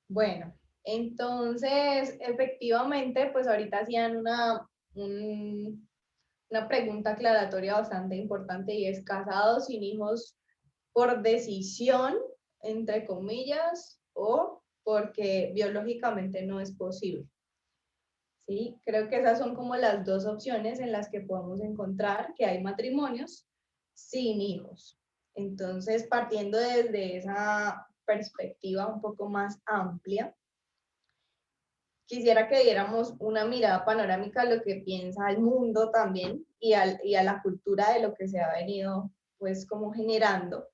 Bueno, entonces, efectivamente, pues ahorita hacían una pregunta aclaratoria bastante importante y es casados sin hijos por decisión, entre comillas, o porque biológicamente no es posible. ¿Sí? Creo que esas son como las dos opciones en las que podemos encontrar que hay matrimonios sin hijos. Entonces, partiendo desde esa perspectiva un poco más amplia, quisiera que diéramos una mirada panorámica a lo que piensa el mundo también y a la cultura de lo que se ha venido pues como generando.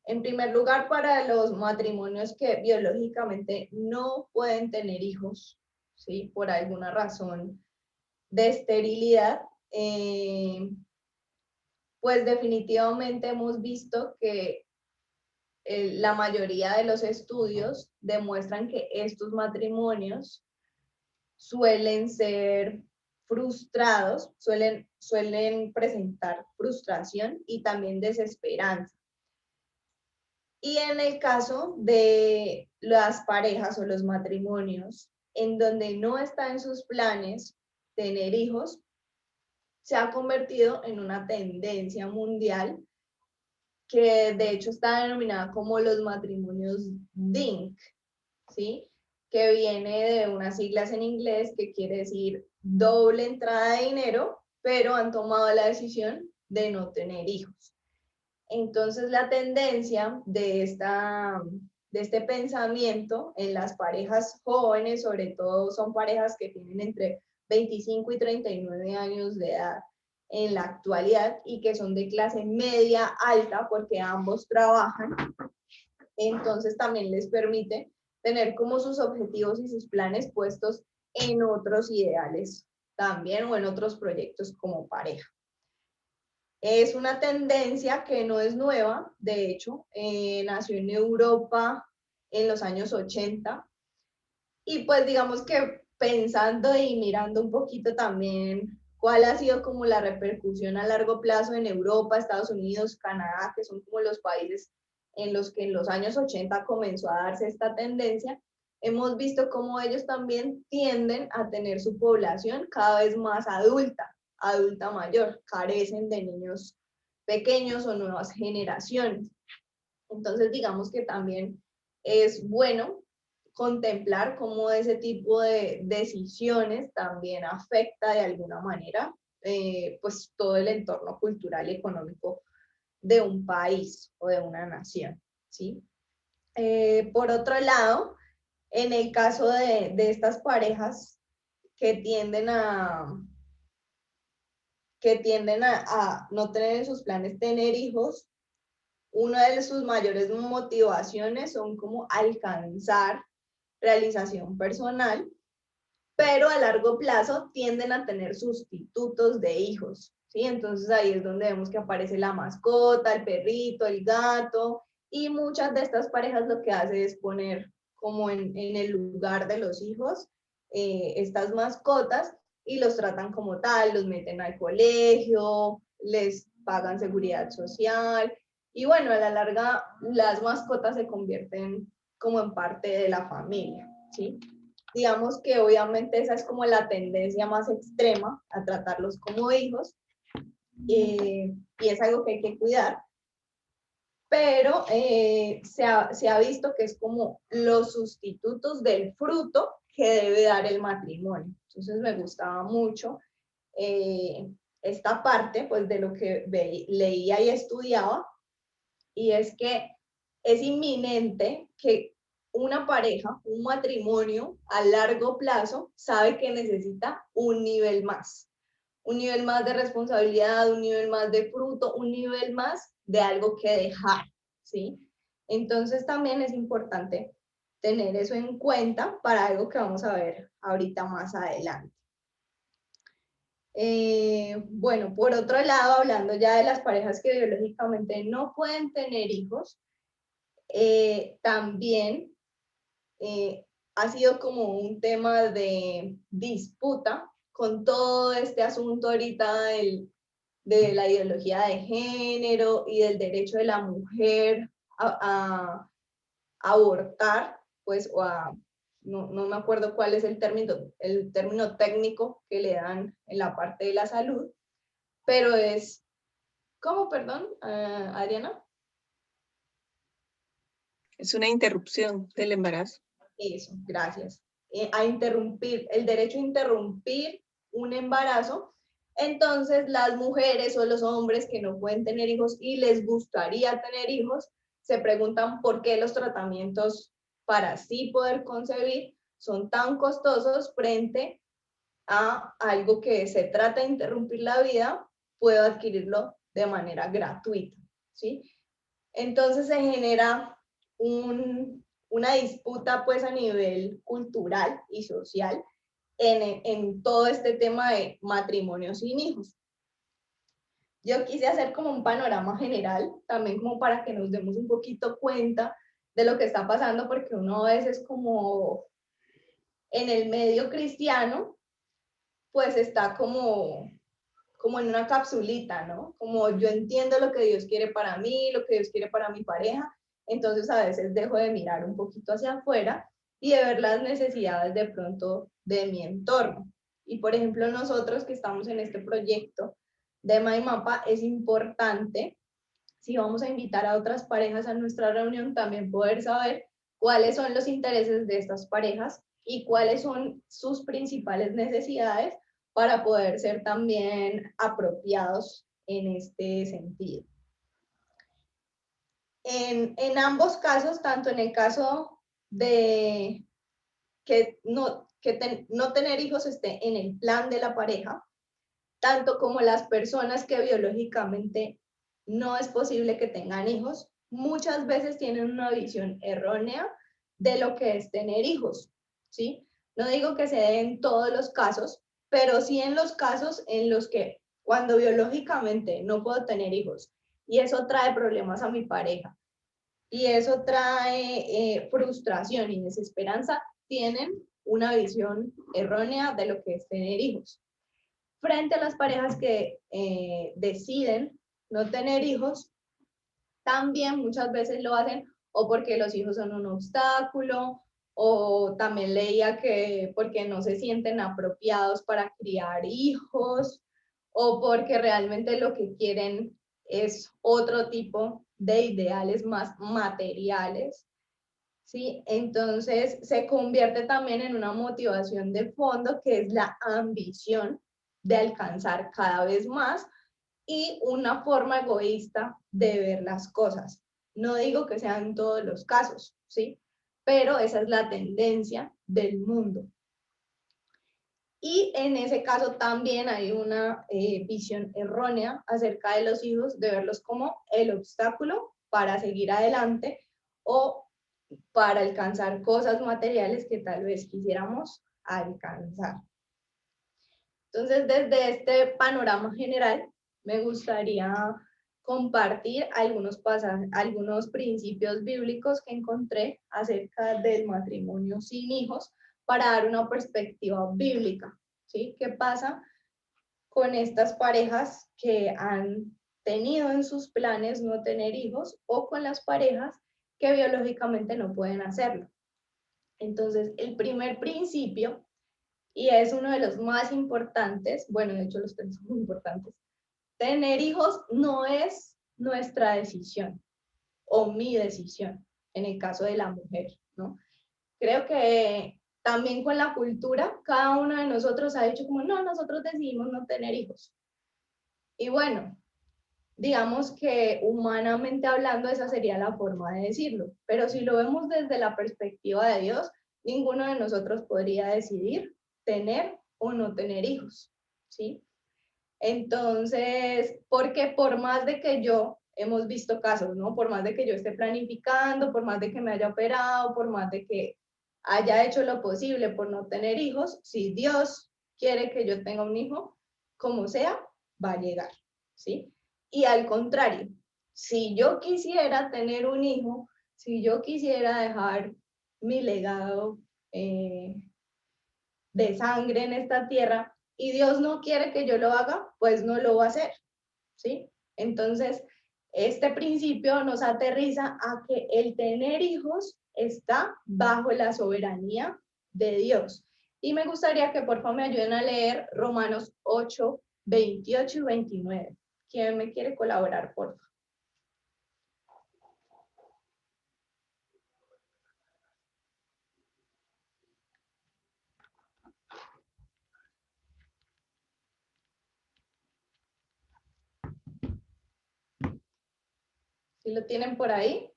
En primer lugar, para los matrimonios que biológicamente no pueden tener hijos, ¿sí? Por alguna razón de esterilidad, pues definitivamente hemos visto que la mayoría de los estudios demuestran que estos matrimonios suelen ser frustrados, suelen presentar frustración y también desesperanza. Y en el caso de las parejas o los matrimonios en donde no está en sus planes tener hijos, se ha convertido en una tendencia mundial que de hecho está denominada como los matrimonios DINK, ¿sí? Que viene de unas siglas en inglés que quiere decir doble entrada de dinero, pero han tomado la decisión de no tener hijos. Entonces la tendencia de este pensamiento en las parejas jóvenes, sobre todo son parejas que tienen entre 25 y 39 años de edad en la actualidad y que son de clase media alta porque ambos trabajan, entonces también les permite tener como sus objetivos y sus planes puestos en otros ideales también o en otros proyectos como pareja. Es una tendencia que no es nueva, de hecho, nació en Europa en los años 80 y pues digamos que pensando y mirando un poquito también cuál ha sido como la repercusión a largo plazo en Europa, Estados Unidos, Canadá, que son como los países en los que en los años 80 comenzó a darse esta tendencia, hemos visto cómo ellos también tienden a tener su población cada vez más adulta mayor, carecen de niños pequeños o nuevas generaciones. Entonces, digamos que también es bueno contemplar cómo ese tipo de decisiones también afecta de alguna manera pues todo el entorno cultural y económico de un país o de una nación, ¿sí? Por otro lado, en el caso de estas parejas que tienden a no tener en sus planes tener hijos, una de sus mayores motivaciones son como alcanzar realización personal, pero a largo plazo tienden a tener sustitutos de hijos, ¿sí? Entonces ahí es donde vemos que aparece la mascota, el perrito, el gato, y muchas de estas parejas lo que hace es poner como en el lugar de los hijos estas mascotas y los tratan como tal, los meten al colegio, les pagan seguridad social, y bueno, a la larga las mascotas se convierten como en parte de la familia, ¿sí? Digamos que obviamente esa es como la tendencia más extrema a tratarlos como hijos y es algo que hay que cuidar, pero se ha visto que es como los sustitutos del fruto que debe dar el matrimonio. Entonces me gustaba mucho eh, esta parte pues de lo que leía y estudiaba, y es que es inminente que una pareja, un matrimonio a largo plazo sabe que necesita un nivel más de responsabilidad, un nivel más de fruto, un nivel más de algo que dejar, ¿sí? Entonces también es importante tener eso en cuenta para algo que vamos a ver ahorita más adelante. Bueno, por otro lado, hablando ya de las parejas que biológicamente no pueden tener hijos, también ha sido como un tema de disputa con todo este asunto ahorita de la ideología de género y del derecho de la mujer a abortar, pues, no me acuerdo cuál es el término técnico que le dan en la parte de la salud, pero es, ¿cómo, perdón, Adriana? Es una interrupción del embarazo. Eso, gracias. A interrumpir, el derecho a interrumpir un embarazo. Entonces, las mujeres o los hombres que no pueden tener hijos y les gustaría tener hijos, se preguntan por qué los tratamientos para sí poder concebir son tan costosos frente a algo que se trata de interrumpir la vida, puedo adquirirlo de manera gratuita, ¿sí? Entonces se genera una disputa pues a nivel cultural y social en todo este tema de matrimonio sin hijos. Yo quise hacer como un panorama general, también como para que nos demos un poquito cuenta de lo que está pasando, porque uno a veces como en el medio cristiano, pues está como en una capsulita, ¿no? Como yo entiendo lo que Dios quiere para mí, lo que Dios quiere para mi pareja, entonces a veces dejo de mirar un poquito hacia afuera y de ver las necesidades de pronto de mi entorno. Y por ejemplo, nosotros que estamos en este proyecto de MyMapa, es importante, si vamos a invitar a otras parejas a nuestra reunión, también poder saber cuáles son los intereses de estas parejas y cuáles son sus principales necesidades para poder ser también apropiados en este sentido. En ambos casos, tanto en el caso de que no tener hijos esté en el plan de la pareja, tanto como las personas que biológicamente no es posible que tengan hijos, muchas veces tienen una visión errónea de lo que es tener hijos, ¿sí? No digo que se dé en todos los casos, pero sí en los casos en los que cuando biológicamente no puedo tener hijos y eso trae problemas a mi pareja y eso trae frustración y desesperanza, tienen una visión errónea de lo que es tener hijos. Frente a las parejas que deciden no tener hijos, también muchas veces lo hacen o porque los hijos son un obstáculo, o también leía que porque no se sienten apropiados para criar hijos, o porque realmente lo que quieren es otro tipo de ideales más materiales, ¿sí? Entonces se convierte también en una motivación de fondo que es la ambición de alcanzar cada vez más y una forma egoísta de ver las cosas. No digo que sean todos los casos, ¿sí? Pero esa es la tendencia del mundo. Y en ese caso también hay una visión errónea acerca de los hijos, de verlos como el obstáculo para seguir adelante o para alcanzar cosas materiales que tal vez quisiéramos alcanzar. Entonces, desde este panorama general, me gustaría compartir algunos principios bíblicos que encontré acerca del matrimonio sin hijos para dar una perspectiva bíblica, ¿sí? ¿Qué pasa con estas parejas que han tenido en sus planes no tener hijos o con las parejas que biológicamente no pueden hacerlo? Entonces, el primer principio, y es uno de los más importantes, bueno, de hecho los tres son muy importantes, tener hijos no es nuestra decisión o mi decisión, en el caso de la mujer, ¿no? Creo que también con la cultura, cada uno de nosotros ha dicho como, no, nosotros decidimos no tener hijos. Y bueno, digamos que humanamente hablando esa sería la forma de decirlo, pero si lo vemos desde la perspectiva de Dios, ninguno de nosotros podría decidir tener o no tener hijos, ¿sí? Entonces, porque por más de que yo, hemos visto casos, ¿no? Por más de que yo esté planificando, por más de que me haya operado, por más de que haya hecho lo posible por no tener hijos, si Dios quiere que yo tenga un hijo, como sea, va a llegar, ¿sí? Y al contrario, si yo quisiera tener un hijo, si yo quisiera dejar mi legado de sangre en esta tierra y Dios no quiere que yo lo haga, pues no lo va a hacer, ¿sí? Entonces, este principio nos aterriza a que el tener hijos está bajo la soberanía de Dios. Y me gustaría que por favor me ayuden a leer Romanos 8, 28 y 29. ¿Quién me quiere colaborar, por favor? ¿Sí lo tienen por ahí?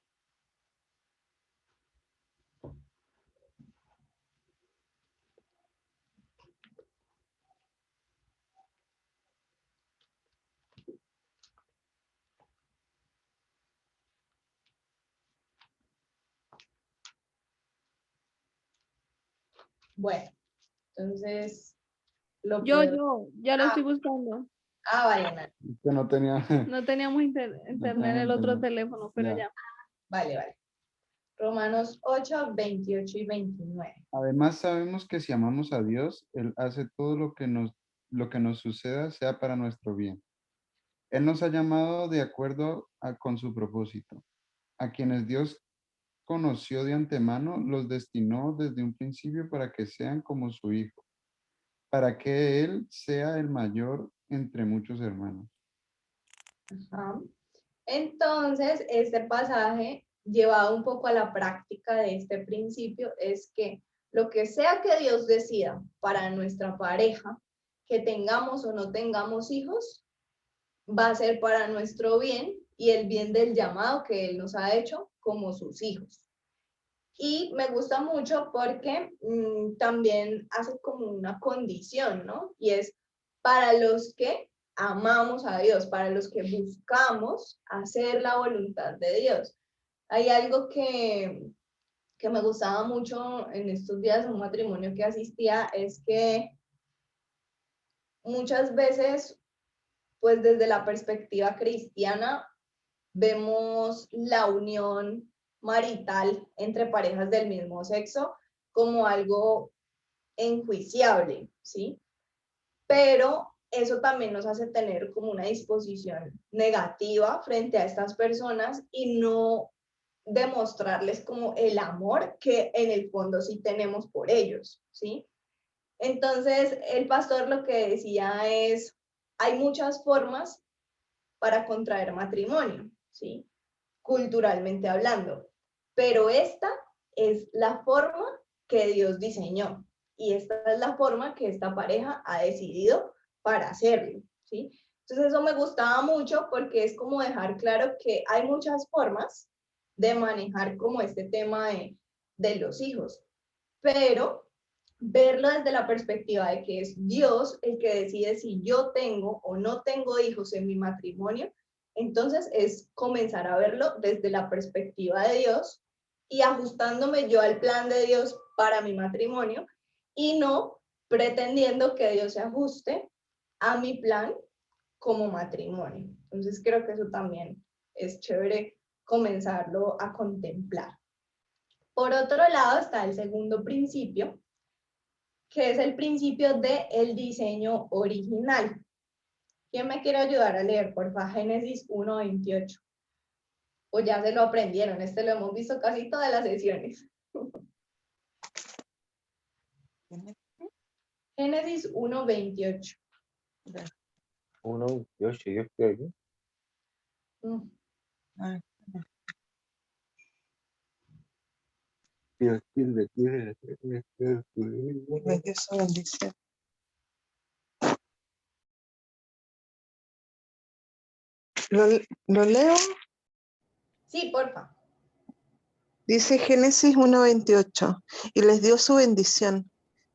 Bueno, entonces lo puedo... Ya lo estoy buscando. Vale, Nat. Que no tenía. No teníamos internet en el otro teléfono, pero ya. Vale. Romanos 8, 28 y 29. Además, sabemos que si amamos a Dios, Él hace todo lo que nos suceda sea para nuestro bien. Él nos ha llamado de acuerdo con su propósito. A quienes Dios conoció de antemano, los destinó desde un principio para que sean como su Hijo, para que Él sea el mayor entre muchos hermanos. Ajá. Entonces, este pasaje, llevado un poco a la práctica de este principio, es que lo que sea que Dios decida para nuestra pareja, que tengamos o no tengamos hijos, va a ser para nuestro bien y el bien del llamado que Él nos ha hecho como sus hijos. Y me gusta mucho porque también hace como una condición, ¿no? Y es para los que amamos a Dios, para los que buscamos hacer la voluntad de Dios. Hay algo que me gustaba mucho en estos días en un matrimonio que asistía, es que muchas veces, pues desde la perspectiva cristiana, vemos la unión marital entre parejas del mismo sexo como algo enjuiciable, ¿sí? Pero eso también nos hace tener como una disposición negativa frente a estas personas y no demostrarles como el amor que en el fondo sí tenemos por ellos, ¿sí? Entonces, el pastor lo que decía es, hay muchas formas para contraer matrimonio, ¿sí? Culturalmente hablando, pero esta es la forma que Dios diseñó y esta es la forma que esta pareja ha decidido para hacerlo, ¿sí? Entonces eso me gustaba mucho porque es como dejar claro que hay muchas formas de manejar como este tema de los hijos, pero verlo desde la perspectiva de que es Dios el que decide si yo tengo o no tengo hijos en mi matrimonio, entonces es comenzar a verlo desde la perspectiva de Dios y ajustándome yo al plan de Dios para mi matrimonio y no pretendiendo que Dios se ajuste a mi plan como matrimonio. Entonces creo que eso también es chévere comenzarlo a contemplar. Por otro lado está el segundo principio, que es el principio del diseño original. ¿Quién me quiere ayudar a leer, por favor? Génesis 1:28. O ya se lo aprendieron, este lo hemos visto casi todas las sesiones. Génesis 1:28. 1:28, yo estoy aquí. Dios tiene su bendición. ¿Lo leo? Sí, porfa. Dice Génesis 1:28, y les dio su bendición.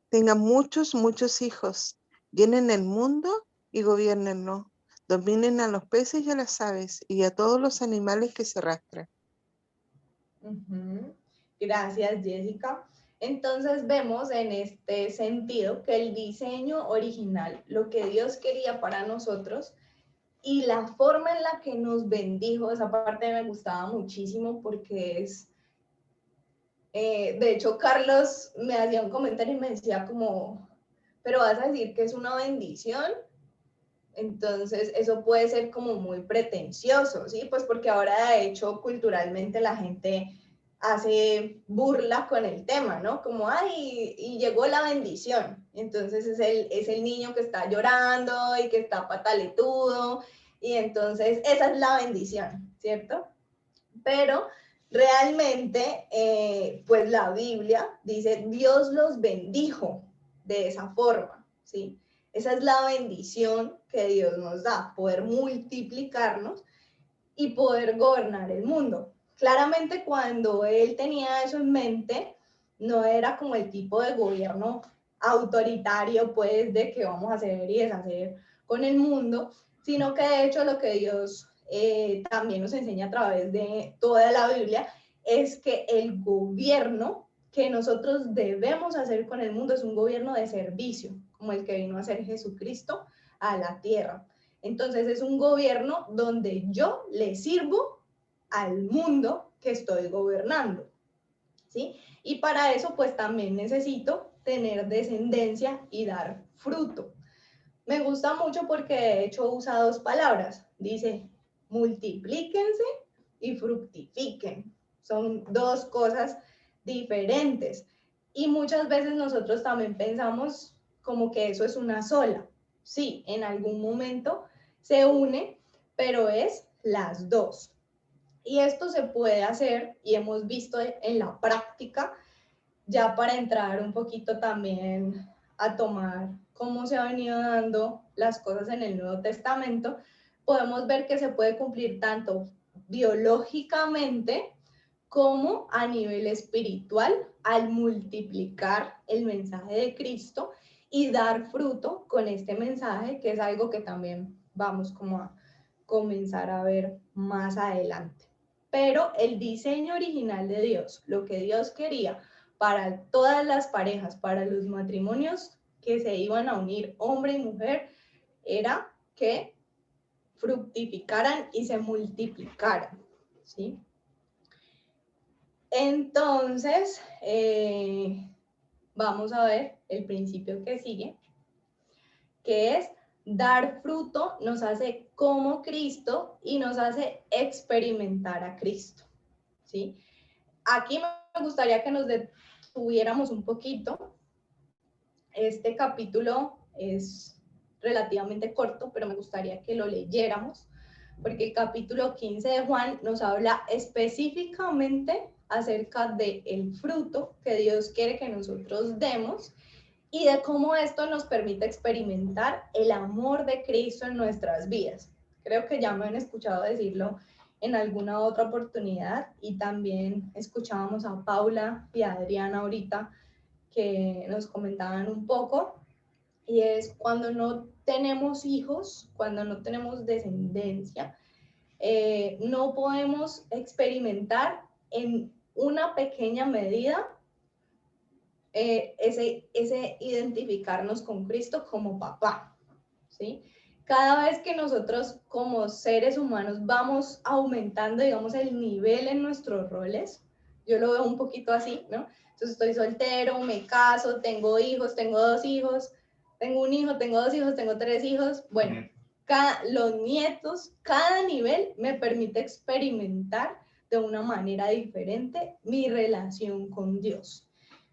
Tengan muchos hijos, llenen el mundo y gobiernenlo. Dominen a los peces y a las aves y a todos los animales que se arrastran. Gracias, Jessica. Entonces vemos en este sentido que el diseño original, lo que Dios quería para nosotros y la forma en la que nos bendijo, esa parte me gustaba muchísimo porque es, de hecho, Carlos me hacía un comentario y me decía como, pero vas a decir que es una bendición. Entonces, eso puede ser como muy pretencioso, ¿sí? Pues porque ahora, de hecho, culturalmente la gente hace burla con el tema, ¿no? Como, ay, y llegó la bendición. Entonces es el niño que está llorando y que está pataletudo, y entonces esa es la bendición, ¿cierto? Pero realmente, pues la Biblia dice, Dios los bendijo de esa forma, ¿sí? Esa es la bendición que Dios nos da, poder multiplicarnos y poder gobernar el mundo. Claramente cuando él tenía eso en mente, no era como el tipo de gobierno autoritario, pues, de que vamos a hacer y deshacer con el mundo, sino que de hecho lo que Dios también nos enseña a través de toda la Biblia es que el gobierno que nosotros debemos hacer con el mundo es un gobierno de servicio, como el que vino a hacer Jesucristo a la tierra. Entonces es un gobierno donde yo le sirvo al mundo que estoy gobernando, ¿sí? Y para eso pues también necesito tener descendencia y dar fruto. Me gusta mucho porque de hecho usa dos palabras. Dice, multiplíquense y fructifiquen. Son dos cosas diferentes. Y muchas veces nosotros también pensamos como que eso es una sola. Sí, en algún momento se une, pero es las dos. Y esto se puede hacer, y hemos visto en la práctica, ya para entrar un poquito también a tomar cómo se han venido dando las cosas en el Nuevo Testamento, podemos ver que se puede cumplir tanto biológicamente como a nivel espiritual al multiplicar el mensaje de Cristo y dar fruto con este mensaje, que es algo que también vamos como a comenzar a ver más adelante. Pero el diseño original de Dios, lo que Dios quería para todas las parejas, para los matrimonios que se iban a unir, hombre y mujer, era que fructificaran y se multiplicaran, ¿sí? Entonces, vamos a ver el principio que sigue, que es dar fruto nos hace como Cristo y nos hace experimentar a Cristo, ¿sí? Aquí me gustaría que nos detuviéramos un poquito. Este capítulo es relativamente corto, pero me gustaría que lo leyéramos, porque el capítulo 15 de Juan nos habla específicamente acerca del fruto que Dios quiere que nosotros demos y de cómo esto nos permite experimentar el amor de Cristo en nuestras vidas. Creo que ya me han escuchado decirlo en alguna otra oportunidad, y también escuchábamos a Paula y a Adriana ahorita que nos comentaban un poco, y es cuando no tenemos hijos, cuando no tenemos descendencia, no podemos experimentar en una pequeña medida ese identificarnos con Cristo como papá, ¿sí? Cada vez que nosotros como seres humanos vamos aumentando, digamos, el nivel en nuestros roles, yo lo veo un poquito así, ¿no? Entonces estoy soltero, me caso, tengo hijos, tengo 2 hijos, tengo un hijo, tengo 2 hijos, tengo 3 hijos, bueno, los nietos, cada nivel me permite experimentar de una manera diferente mi relación con Dios.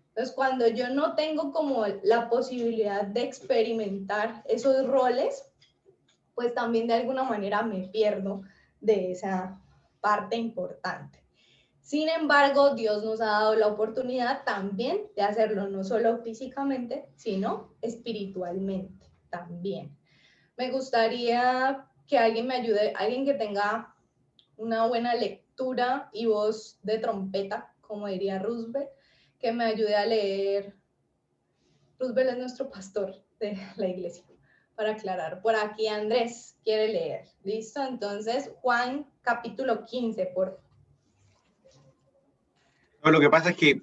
Entonces, cuando yo no tengo como la posibilidad de experimentar esos roles, pues también de alguna manera me pierdo de esa parte importante. Sin embargo, Dios nos ha dado la oportunidad también de hacerlo no solo físicamente, sino espiritualmente también. Me gustaría que alguien me ayude, alguien que tenga una buena lectura y voz de trompeta, como diría Roosevelt, que me ayude a leer. Roosevelt es nuestro pastor de la iglesia, para aclarar. Por aquí Andrés quiere leer. ¿Listo? Entonces, Juan capítulo 15, por favor. No, lo que pasa es que,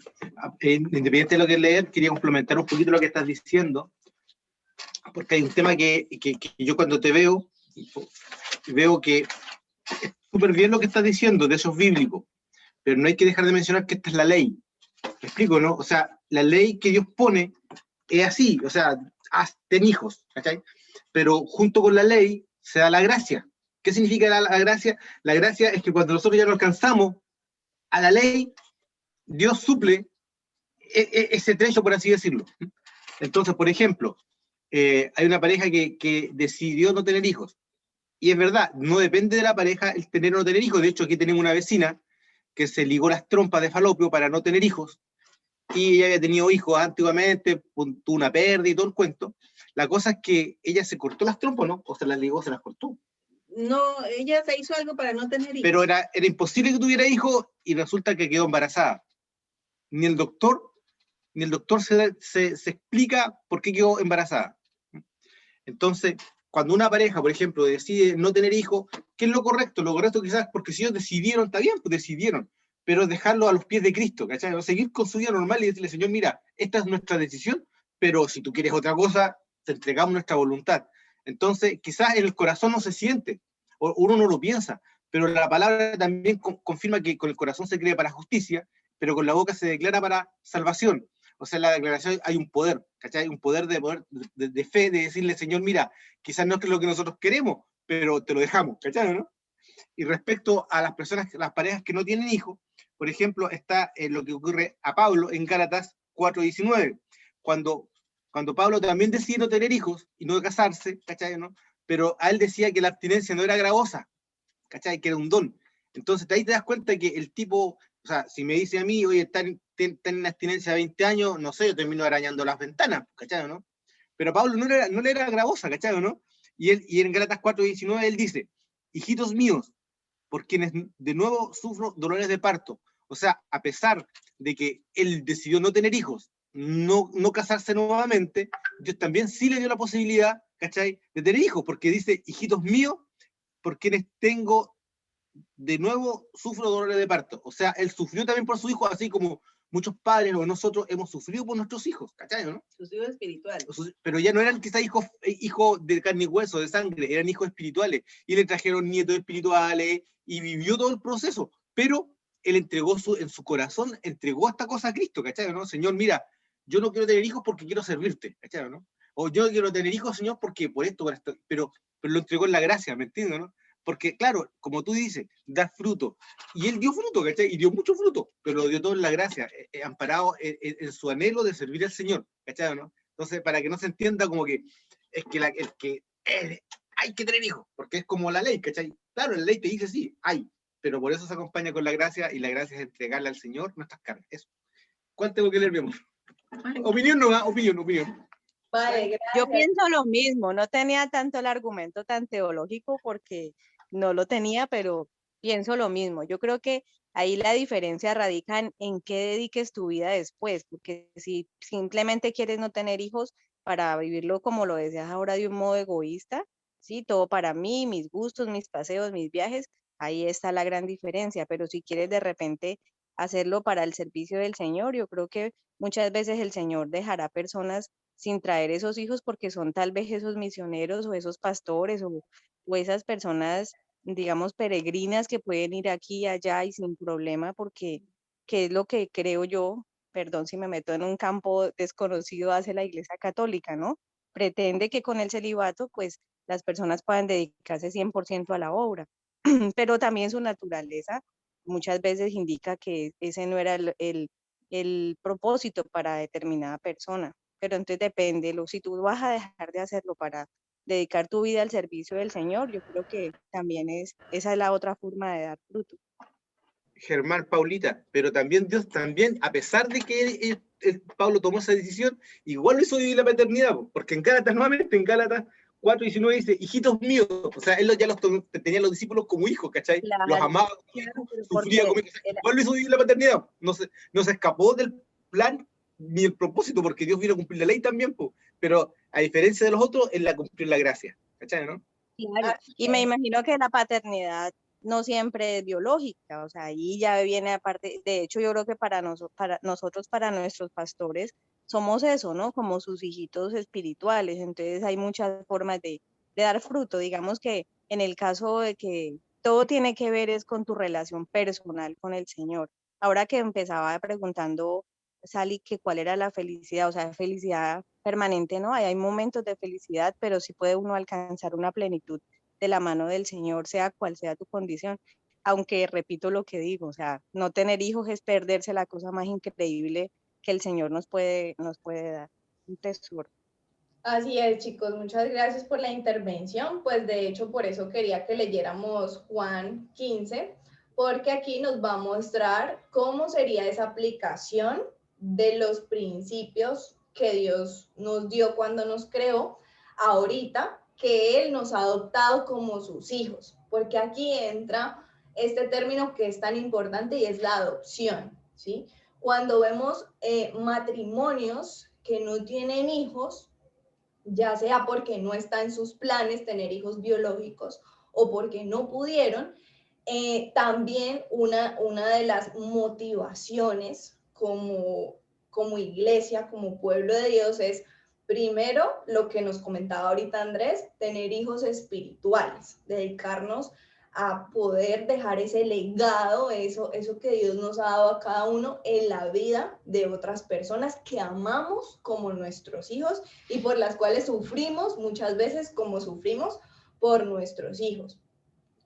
independiente de lo que es leer, quería complementar un poquito lo que estás diciendo, porque hay un tema que yo cuando te veo que es súper bien lo que estás diciendo, de eso es bíblico, pero no hay que dejar de mencionar que esta es la ley. ¿Me explico, no? O sea, la ley que Dios pone es así, o sea, ten hijos, ¿cachai? Pero junto con la ley se da la gracia. ¿Qué significa la gracia? La gracia es que cuando nosotros ya no alcanzamos a la ley, Dios suple ese trecho, por así decirlo. Entonces, por ejemplo, hay una pareja que decidió no tener hijos. Y es verdad, no depende de la pareja el tener o no tener hijos. De hecho, aquí tenemos una vecina que se ligó las trompas de falopio para no tener hijos. Y ella había tenido hijos antiguamente, tuvo una pérdida y todo el cuento. La cosa es que ella se cortó las trompas, ¿no? O se las ligó, se las cortó. No, ella se hizo algo para no tener hijos. Pero era imposible que tuviera hijos y resulta que quedó embarazada. Ni el doctor se explica por qué quedó embarazada. Entonces, cuando una pareja, por ejemplo, decide no tener hijos, ¿qué es lo correcto? Lo correcto quizás, porque si ellos decidieron, está bien, pues decidieron, pero dejarlo a los pies de Cristo, ¿cachai? No seguir con su vida normal y decirle, Señor, mira, esta es nuestra decisión, pero si tú quieres otra cosa, te entregamos nuestra voluntad. Entonces, quizás en el corazón no se siente, o uno no lo piensa, pero la palabra también confirma que con el corazón se cree para justicia, pero con la boca se declara para salvación. O sea, en la declaración hay un poder, ¿cachai? Hay un poder de fe, de decirle, Señor, mira, quizás no es lo que nosotros queremos, pero te lo dejamos, ¿cachai? ¿No? Y respecto a las personas, las parejas que no tienen hijos, por ejemplo, está lo que ocurre a Pablo en Gálatas 4:19, cuando Pablo también decide no tener hijos y no casarse, ¿cachai? ¿No? Pero a él decía que la abstinencia no era gravosa, ¿cachai? Que era un don. Entonces ahí te das cuenta que el tipo, o sea, si me dice a mí, oye, está en abstinencia de 20 años, no sé, yo termino arañando las ventanas, ¿cachai? ¿No? Pero a Pablo no le era gravosa, ¿cachai? ¿No? Y en Gálatas 4:19 él dice, hijitos míos, por quienes de nuevo sufro dolores de parto. O sea, a pesar de que él decidió no tener hijos, no casarse nuevamente, Dios también sí le dio la posibilidad, ¿cachai? De tener hijos, porque dice, hijitos míos, por quienes tengo de nuevo sufro dolores de parto. O sea, él sufrió también por su hijo, así como muchos padres o nosotros hemos sufrido por nuestros hijos, ¿cachai? ¿No? Sus hijos espirituales. Pero ya no eran quizás hijos de carne y hueso, de sangre, eran hijos espirituales. Y le trajeron nietos espirituales y vivió todo el proceso. Pero él entregó en su corazón, entregó esta cosa a Cristo, ¿cachai? ¿No? Señor, mira, yo no quiero tener hijos porque quiero servirte, ¿cachai? ¿No? O yo no quiero tener hijos, Señor, porque por esto, pero lo entregó en la gracia, ¿me entiendes? ¿No? Porque, claro, como tú dices, da fruto. Y él dio fruto, ¿cachai? Y dio mucho fruto, pero lo dio todo en la gracia, amparado en su anhelo de servir al Señor, ¿cachai? ¿No? Entonces, para que no se entienda como que es que hay que tener hijos, porque es como la ley, ¿cachai? Claro, la ley te dice sí, hay, pero por eso se acompaña con la gracia, y la gracia es entregarle al Señor nuestras cargas. Eso. ¿Cuál tengo que leer, mi amor? Opinión no va, opinión. Vale, gracias. Yo pienso lo mismo, no tenía tanto el argumento tan teológico porque no lo tenía, pero pienso lo mismo. Yo creo que ahí la diferencia radica en qué dediques tu vida después, porque si simplemente quieres no tener hijos para vivirlo como lo deseas ahora de un modo egoísta, sí, todo para mí, mis gustos, mis paseos, mis viajes, ahí está la gran diferencia, pero si quieres de repente hacerlo para el servicio del Señor, yo creo que muchas veces el Señor dejará personas sin traer esos hijos porque son tal vez esos misioneros o esos pastores o esas personas, digamos, peregrinas que pueden ir aquí y allá y sin problema porque, que es lo que creo yo, perdón si me meto en un campo desconocido, hace la Iglesia Católica, ¿no? Pretende que con el celibato, pues, las personas puedan dedicarse 100% a la obra, pero también su naturaleza muchas veces indica que ese no era el propósito para determinada persona. Pero entonces depende, si tú vas a dejar de hacerlo para dedicar tu vida al servicio del Señor, yo creo que también esa es la otra forma de dar fruto. Germán, Paulita, pero también Dios, también, a pesar de que Pablo tomó esa decisión, igual lo hizo vivir la paternidad, porque en Gálatas, nuevamente, en Gálatas 4:19 dice, hijitos míos, o sea, él ya tenía los discípulos como hijos, ¿cachai? Claro, los amaba, claro, sufría como hijos, igual lo hizo vivir la paternidad, no se escapó del plan ni el propósito, porque Dios vino a cumplir la ley también, po, pero a diferencia de los otros, él la cumplió la gracia, ¿cachai? ¿No? Claro. Y me imagino que la paternidad no siempre es biológica, o sea, ahí ya viene aparte, de hecho yo creo que para nosotros, para nuestros pastores, somos eso, ¿no? Como sus hijitos espirituales, entonces hay muchas formas de dar fruto, digamos que en el caso de que todo tiene que ver es con tu relación personal con el Señor. Ahora que empezaba preguntando, Sally, que cuál era la felicidad, o sea, felicidad permanente, ¿no? Hay momentos de felicidad, pero sí puede uno alcanzar una plenitud de la mano del Señor, sea cual sea tu condición. aunque repito lo que digo, o sea, no tener hijos es perderse la cosa más increíble que el Señor nos puede dar, un tesoro. Así es, chicos, muchas gracias por la intervención. Pues de hecho, por eso quería que leyéramos Juan 15, porque aquí nos va a mostrar cómo sería esa aplicación de los principios que Dios nos dio cuando nos creó, ahorita que Él nos ha adoptado como sus hijos, porque aquí entra este término que es tan importante y es la adopción, ¿sí? Cuando vemos matrimonios que no tienen hijos, ya sea porque no está en sus planes tener hijos biológicos o porque no pudieron, también una de las motivaciones como iglesia, como pueblo de Dios es, primero, lo que nos comentaba ahorita Andrés, tener hijos espirituales, dedicarnos a poder dejar ese legado, eso que Dios nos ha dado a cada uno en la vida de otras personas que amamos como nuestros hijos y por las cuales sufrimos muchas veces como sufrimos por nuestros hijos.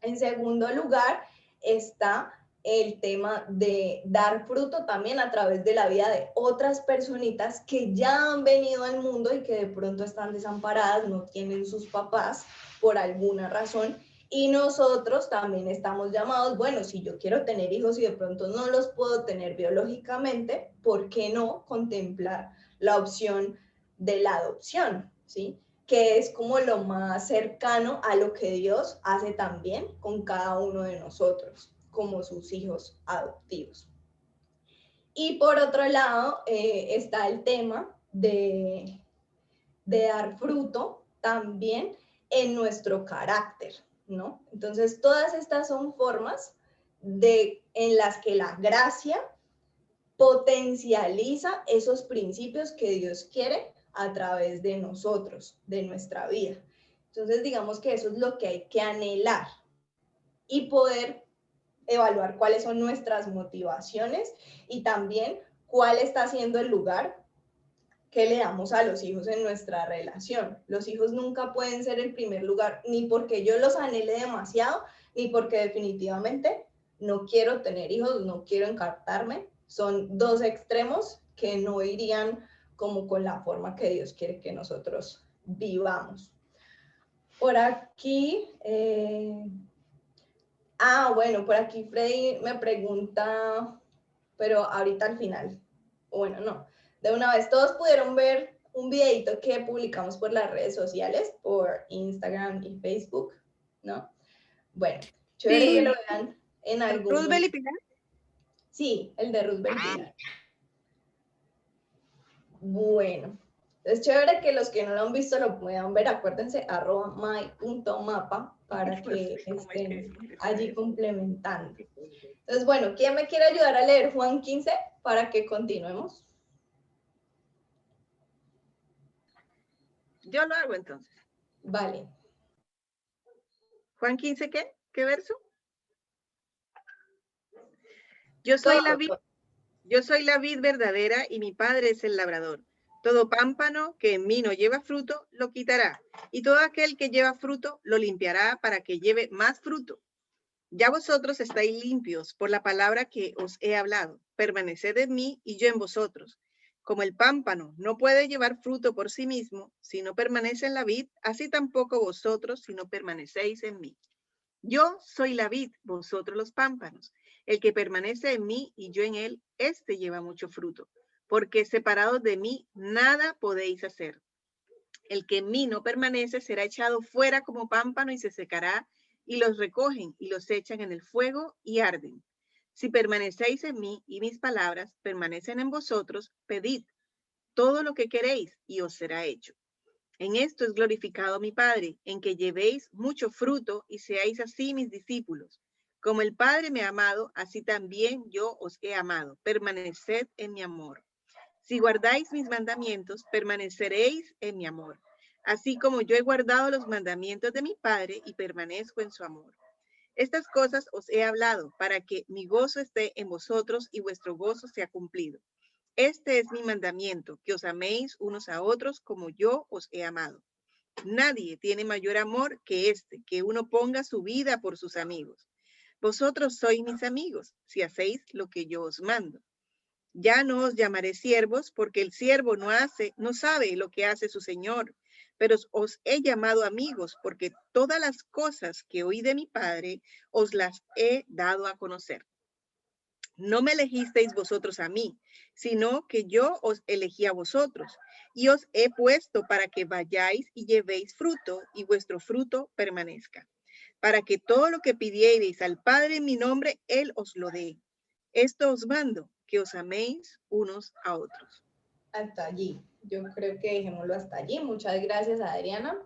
En segundo lugar está el tema de dar fruto también a través de la vida de otras personitas que ya han venido al mundo y que de pronto están desamparadas, no tienen sus papás por alguna razón. Y nosotros también estamos llamados, bueno, si yo quiero tener hijos y de pronto no los puedo tener biológicamente, ¿por qué no contemplar la opción de la adopción? ¿Sí? Que es como lo más cercano a lo que Dios hace también con cada uno de nosotros, como sus hijos adoptivos. Y por otro lado está el tema de dar fruto también en nuestro carácter, ¿no? Entonces, todas estas son formas en las que la gracia potencializa esos principios que Dios quiere a través de nosotros, de nuestra vida. Entonces, digamos que eso es lo que hay que anhelar y poder evaluar cuáles son nuestras motivaciones y también cuál está siendo el lugar que le damos a los hijos en nuestra relación. Los hijos nunca pueden ser el primer lugar, ni porque yo los anhele demasiado, ni porque definitivamente no quiero tener hijos, no quiero encartarme. Son dos extremos que no irían como con la forma que Dios quiere que nosotros vivamos. Por aquí, bueno, por aquí Freddy me pregunta, pero ahorita al final, bueno, no, de una vez, todos pudieron ver un videito que publicamos por las redes sociales, por Instagram y Facebook, ¿no? Bueno, chévere Sí. que lo vean en algún... Roosevelt y Pilar. Sí, el de Roosevelt y Pilar. Bueno, es chévere que los que no lo han visto lo puedan ver, acuérdense, @my.mapa para que estén allí complementando. Entonces, bueno, ¿quién me quiere ayudar a leer Juan 15 para que continuemos? Yo lo hago entonces. Vale. Juan 15, ¿qué? ¿Qué verso? Yo soy la vid verdadera y mi padre es el labrador. Todo pámpano que en mí no lleva fruto, lo quitará. Y todo aquel que lleva fruto, lo limpiará para que lleve más fruto. Ya vosotros estáis limpios por la palabra que os he hablado. Permaneced en mí y yo en vosotros. Como el pámpano no puede llevar fruto por sí mismo, si no permanece en la vid, así tampoco vosotros si no permanecéis en mí. Yo soy la vid, vosotros los pámpanos. El que permanece en mí y yo en él, éste lleva mucho fruto, porque separados de mí nada podéis hacer. El que en mí no permanece será echado fuera como pámpano y se secará, y los recogen y los echan en el fuego y arden. Si permanecéis en mí y mis palabras permanecen en vosotros, pedid todo lo que queréis y os será hecho. En esto es glorificado mi Padre, en que llevéis mucho fruto y seáis así mis discípulos. Como el Padre me ha amado, así también yo os he amado. Permaneced en mi amor. Si guardáis mis mandamientos, permaneceréis en mi amor. Así como yo he guardado los mandamientos de mi Padre y permanezco en su amor. Estas cosas os he hablado para que mi gozo esté en vosotros y vuestro gozo sea cumplido. Este es mi mandamiento, que os améis unos a otros como yo os he amado. Nadie tiene mayor amor que este, que uno ponga su vida por sus amigos. Vosotros sois mis amigos, si hacéis lo que yo os mando. Ya no os llamaré siervos, porque el siervo no sabe lo que hace su señor, pero os he llamado amigos, porque todas las cosas que oí de mi Padre os las he dado a conocer. No me elegisteis vosotros a mí, sino que yo os elegí a vosotros, y os he puesto para que vayáis y llevéis fruto, y vuestro fruto permanezca, para que todo lo que pidiereis al Padre en mi nombre, Él os lo dé. Esto os mando, que os améis unos a otros. Hasta allí. Yo creo que dejémoslo hasta allí. Muchas gracias, Adriana.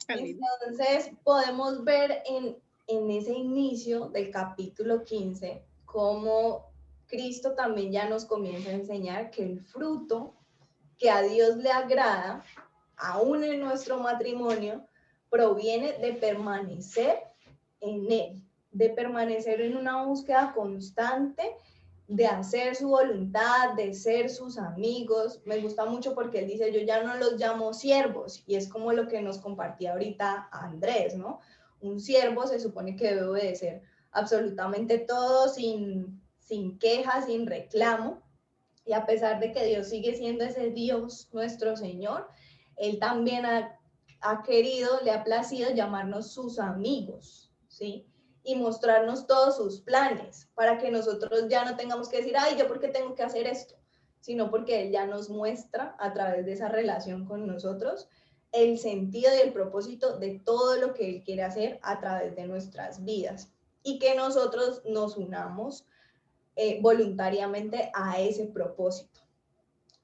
Entonces, podemos ver en ese inicio del capítulo 15 cómo Cristo también ya nos comienza a enseñar que el fruto que a Dios le agrada, aún en nuestro matrimonio, proviene de permanecer en Él, de permanecer en una búsqueda constante, de hacer su voluntad, de ser sus amigos. Me gusta mucho porque él dice, yo ya no los llamo siervos, y es como lo que nos compartía ahorita Andrés, ¿no? Un siervo se supone que debe obedecer absolutamente todo sin queja, sin reclamo, y a pesar de que Dios sigue siendo ese Dios, nuestro Señor, Él también ha querido, le ha placido llamarnos sus amigos, ¿sí? Y mostrarnos todos sus planes, para que nosotros ya no tengamos que decir, ay, ¿yo por qué tengo que hacer esto? Sino porque Él ya nos muestra a través de esa relación con nosotros el sentido y el propósito de todo lo que Él quiere hacer a través de nuestras vidas. Y que nosotros nos unamos voluntariamente a ese propósito.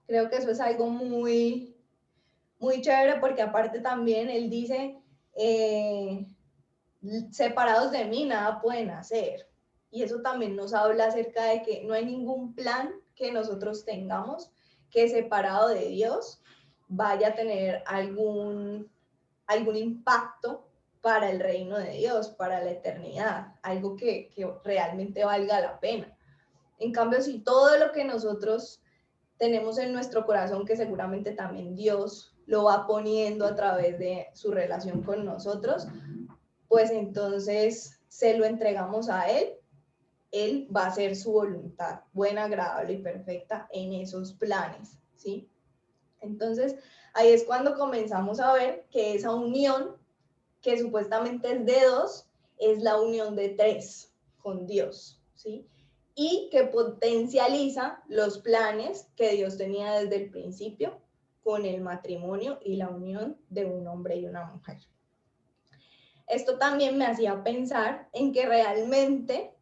Creo que eso es algo muy, muy chévere, porque aparte también Él dice, separados de mí nada pueden hacer. Y eso también nos habla acerca de que no hay ningún plan que nosotros tengamos que separado de Dios vaya a tener algún impacto para el reino de Dios, para la eternidad, algo que realmente valga la pena. En cambio, si todo lo que nosotros tenemos en nuestro corazón, que seguramente también Dios lo va poniendo a través de su relación con nosotros, pues entonces se lo entregamos a Él. Él va a hacer su voluntad buena, agradable y perfecta en esos planes, ¿sí? Entonces, ahí es cuando comenzamos a ver que esa unión, que supuestamente es de dos, es la unión de tres con Dios, ¿sí? Y que potencializa los planes que Dios tenía desde el principio con el matrimonio y la unión de un hombre y una mujer. Esto también me hacía pensar en que realmente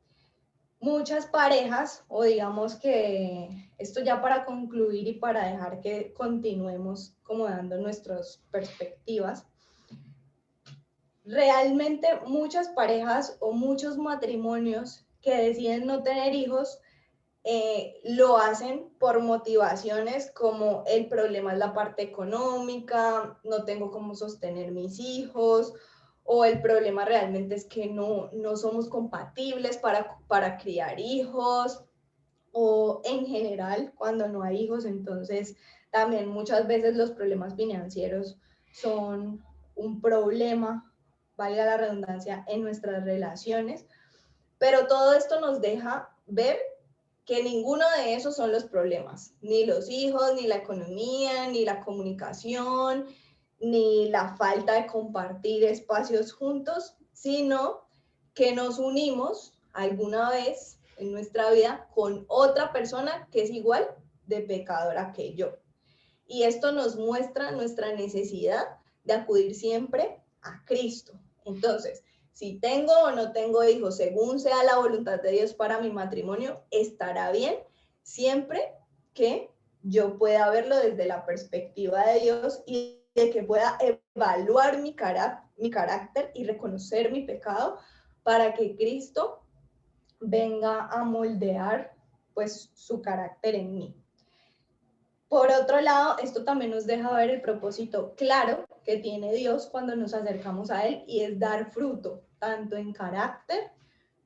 muchas parejas, o digamos que esto ya para concluir y para dejar que continuemos como dando nuestras perspectivas, realmente muchas parejas o muchos matrimonios que deciden no tener hijos lo hacen por motivaciones como el problema es la parte económica, no tengo cómo sostener mis hijos, o el problema realmente es que no somos compatibles para criar hijos, o en general cuando no hay hijos, entonces también muchas veces los problemas financieros son un problema, valga la redundancia, en nuestras relaciones, pero todo esto nos deja ver que ninguno de esos son los problemas, ni los hijos, ni la economía, ni la comunicación, ni la falta de compartir espacios juntos, sino que nos unimos alguna vez en nuestra vida con otra persona que es igual de pecadora que yo. Y esto nos muestra nuestra necesidad de acudir siempre a Cristo. Entonces, si tengo o no tengo hijos, según sea la voluntad de Dios para mi matrimonio, estará bien siempre que yo pueda verlo desde la perspectiva de Dios y de que pueda evaluar mi carácter y reconocer mi pecado para que Cristo venga a moldear pues su carácter en mí. Por otro lado, esto también nos deja ver el propósito claro que tiene Dios cuando nos acercamos a Él, y es dar fruto, tanto en carácter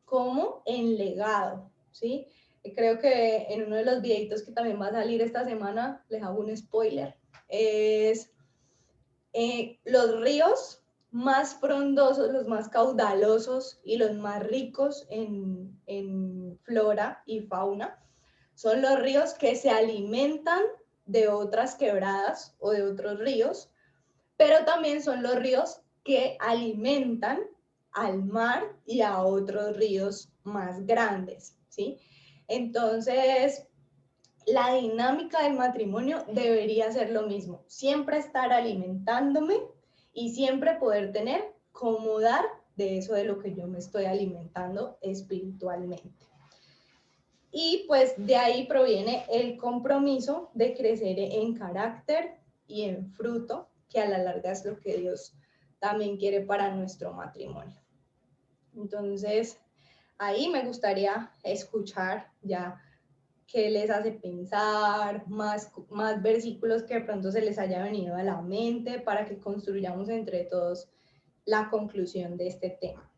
como en legado, ¿sí? Creo que en uno de los videitos que también va a salir esta semana, les hago un spoiler, es los ríos más frondosos, los más caudalosos y los más ricos en flora y fauna son los ríos que se alimentan de otras quebradas o de otros ríos, pero también son los ríos que alimentan al mar y a otros ríos más grandes, ¿sí? Entonces, la dinámica del matrimonio debería ser lo mismo, siempre estar alimentándome y siempre poder tener cómo dar de eso de lo que yo me estoy alimentando espiritualmente. Y pues de ahí proviene el compromiso de crecer en carácter y en fruto, que a la larga es lo que Dios también quiere para nuestro matrimonio. Entonces, ahí me gustaría escuchar ya qué les hace pensar, más versículos que de pronto se les haya venido a la mente para que construyamos entre todos la conclusión de este tema.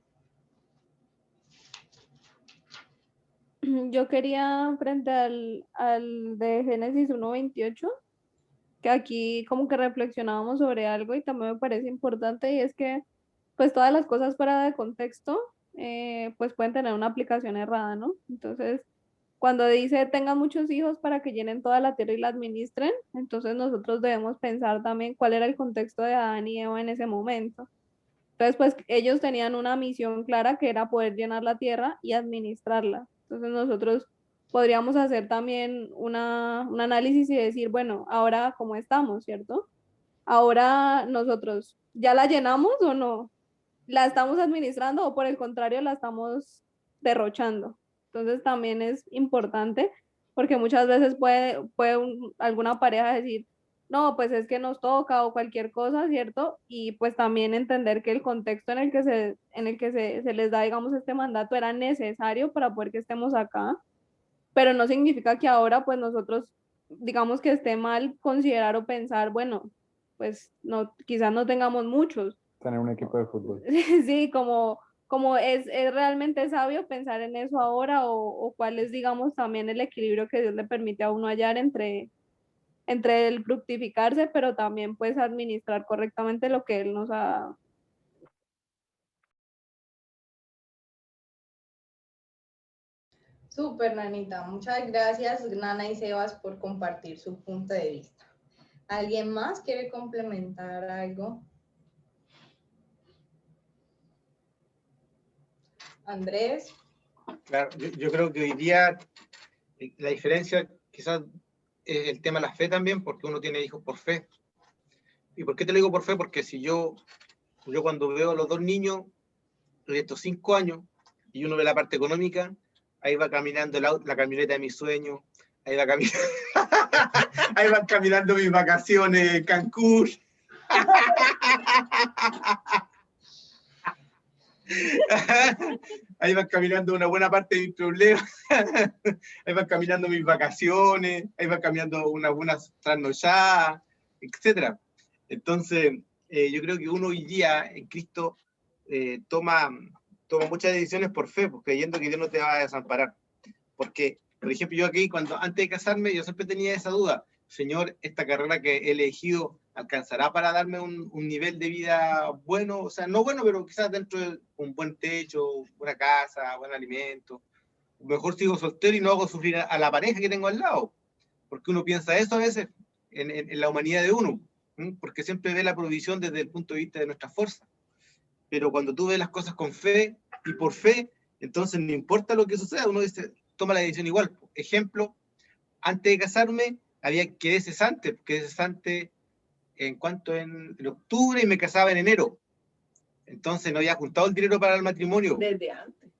Yo quería, frente al de Génesis 1:28, que aquí como que reflexionábamos sobre algo y también me parece importante, y es que pues todas las cosas fuera de contexto pues pueden tener una aplicación errada, ¿no? Entonces, cuando dice tengan muchos hijos para que llenen toda la tierra y la administren, entonces nosotros debemos pensar también cuál era el contexto de Adán y Eva en ese momento. Entonces, pues ellos tenían una misión clara que era poder llenar la tierra y administrarla. Entonces nosotros podríamos hacer también un análisis y decir, bueno, ahora cómo estamos, ¿cierto? Ahora nosotros, ¿ya la llenamos o no? ¿La estamos administrando o por el contrario la estamos derrochando? Entonces también es importante porque muchas veces puede alguna pareja decir, no, pues es que nos toca o cualquier cosa, ¿cierto? Y pues también entender que el contexto en el que se les da, digamos, este mandato era necesario para poder que estemos acá, pero no significa que ahora pues nosotros, digamos que esté mal considerar o pensar, bueno, pues no, quizás no tengamos muchos. Tener un equipo de fútbol. Sí, como es realmente sabio pensar en eso ahora o cuál es, digamos, también el equilibrio que Dios le permite a uno hallar entre el fructificarse, pero también pues administrar correctamente lo que Él nos ha dado. Súper, Nanita. Muchas gracias, Nana y Sebas, por compartir su punto de vista. ¿Alguien más quiere complementar algo? Andrés. Claro, yo creo que hoy día la diferencia quizás es el tema de la fe también, porque uno tiene hijos por fe. ¿Y por qué te lo digo por fe? Porque si yo cuando veo a los dos niños de estos 5 años y uno ve la parte económica, ahí va caminando la camioneta de mis sueños, ahí va caminando, ahí van caminando mis vacaciones en Cancún. Ahí van caminando una buena parte de mis problemas, ahí van caminando mis vacaciones, ahí van caminando unas buenas trasnochadas, etc. Entonces, yo creo que uno hoy día en Cristo toma muchas decisiones por fe, pues, creyendo que Dios no te va a desamparar. Porque, por ejemplo, yo aquí, antes de casarme, yo siempre tenía esa duda: Señor, esta carrera que he elegido alcanzará para darme un nivel de vida bueno, o sea, no bueno, pero quizás dentro de un buen techo, buena casa, buen alimento. Mejor sigo soltero y no hago sufrir a la pareja que tengo al lado, porque uno piensa eso a veces en la humanidad de uno, porque siempre ve la provisión desde el punto de vista de nuestra fuerza. Pero cuando tú ves las cosas con fe y por fe, entonces no importa lo que suceda, uno dice, toma la decisión igual. Ejemplo, antes de casarme, quedé cesante en octubre y me casaba en enero. Entonces no había juntado el dinero para el matrimonio. Desde antes.